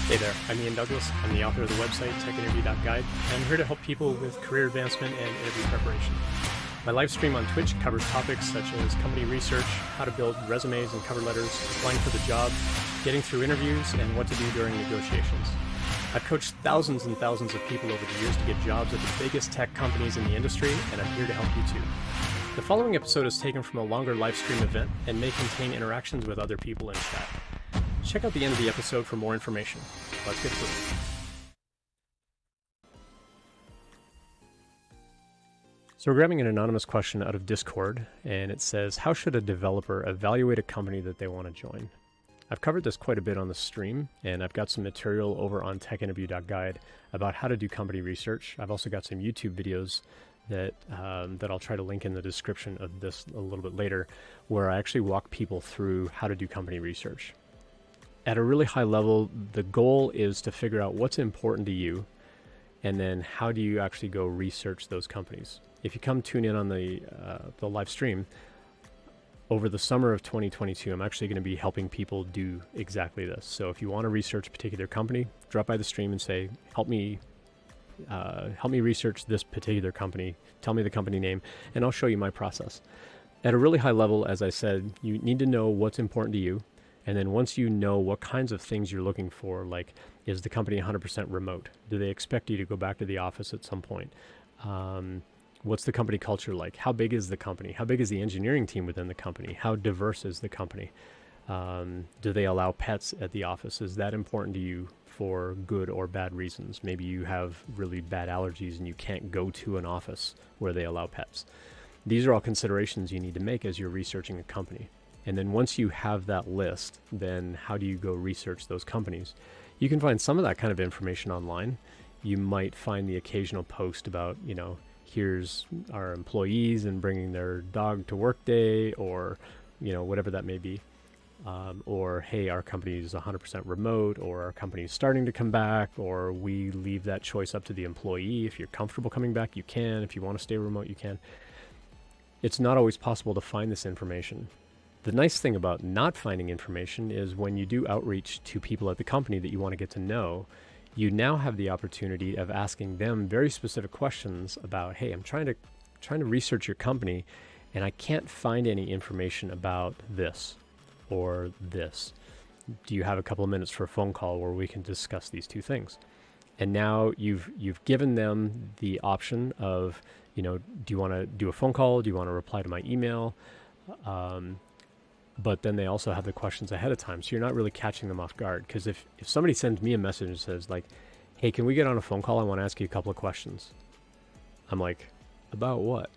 Hey there, I'm Ian Douglas. I'm the author of the website techinterview.guide, and I'm here to help people with career advancement and interview preparation. My live stream on Twitch covers topics such as company research, how to build resumes and cover letters, applying for the job, getting through interviews, and what to do during negotiations. I've coached thousands and thousands of people over the years to get jobs at the biggest tech companies in the industry, and I'm here to help you too. The following episode is taken from a longer live stream event and may contain interactions with other people in chat. Check out the end of the episode for more information. Let's get to it. So we're grabbing an anonymous question out of Discord, and it says, how should a developer evaluate a company that they want to join? I've covered this quite a bit on the stream, and I've got some material over on techinterview.guide about how to do company research. I've also got some YouTube videos that I'll try to link in the description of this a little bit later, where I actually walk people through how to do company research. At a really high level, the goal is to figure out what's important to you, and then how do you actually go research those companies. If you come tune in on the live stream, over the summer of 2022, I'm actually going to be helping people do exactly this. So if you want to research a particular company, drop by the stream and say, help me research this particular company, tell me the company name, and I'll show you my process. At a really high level, as I said, you need to know what's important to you. And then once you know what kinds of things you're looking for, like, is the company 100% remote? Do they expect you to go back to the office at some point? What's the company culture like? How big is the company? How big is the engineering team within the company? How diverse is the company? Do they allow pets at the office? Is that important to you for good or bad reasons? Maybe you have really bad allergies and you can't go to an office where they allow pets. These are all considerations you need to make as you're researching a company. And then once you have that list, then how do you go research those companies? You can find some of that kind of information online. You might find the occasional post about, here's our employees and bringing their dog to work day, or, whatever that may be. Or, hey, our company is 100% remote, or our company is starting to come back, or we leave that choice up to the employee. If you're comfortable coming back, you can. If you want to stay remote, you can. It's not always possible to find this information. The nice thing about not finding information is when you do outreach to people at the company that you want to get to know, you now have the opportunity of asking them very specific questions about, hey, I'm trying to research your company and I can't find any information about this or this. Do you have a couple of minutes for a phone call where we can discuss these two things? And now you've given them the option of, do you want to do a phone call? Do you want to reply to my email? But then they also have the questions ahead of time. So you're not really catching them off guard. Because if somebody sends me a message and says like, hey, can we get on a phone call? I want to ask you a couple of questions. I'm like, about what?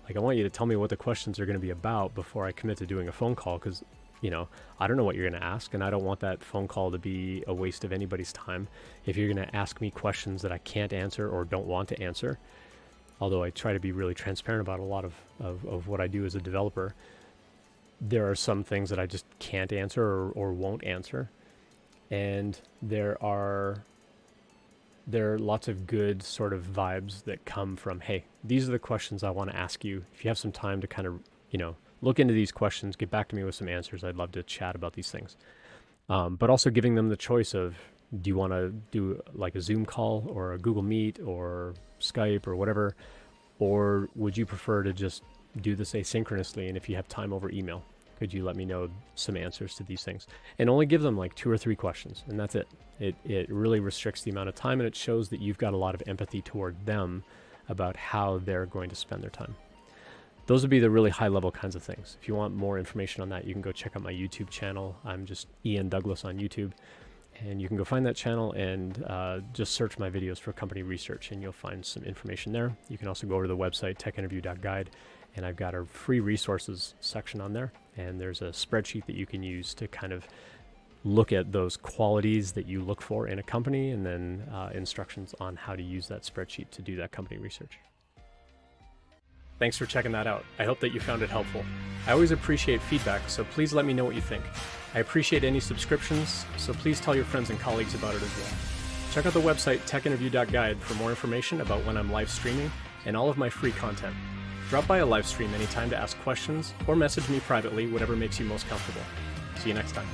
Like, I want you to tell me what the questions are going to be about before I commit to doing a phone call. Because, I don't know what you're going to ask. And I don't want that phone call to be a waste of anybody's time. If you're going to ask me questions that I can't answer or don't want to answer, although I try to be really transparent about a lot of what I do as a developer, there are some things that I just can't answer or won't answer. And there are lots of good sort of vibes that come from, hey, these are the questions I want to ask you. If you have some time to kind of, look into these questions, get back to me with some answers. I'd love to chat about these things. But also giving them the choice of, do you want to do like a Zoom call or a Google Meet or Skype or whatever? Or would you prefer to just do this asynchronously, and if you have time over email, could you let me know some answers to these things? And only give them like 2 or 3 questions, and that's it. It really restricts the amount of time, and it shows that you've got a lot of empathy toward them about how they're going to spend their time. Those would be the really high-level kinds of things. If you want more information on that, you can go check out my YouTube channel. I'm just Ian Douglas on YouTube, and you can go find that channel and just search my videos for company research, and you'll find some information there. You can also go over to the website, techinterview.guide, and I've got a free resources section on there, and there's a spreadsheet that you can use to kind of look at those qualities that you look for in a company, and then instructions on how to use that spreadsheet to do that company research. Thanks for checking that out. I hope that you found it helpful. I always appreciate feedback, so please let me know what you think. I appreciate any subscriptions, so please tell your friends and colleagues about it as well. Check out the website techinterview.guide for more information about when I'm live streaming and all of my free content. Drop by a live stream anytime to ask questions or message me privately, whatever makes you most comfortable. See you next time.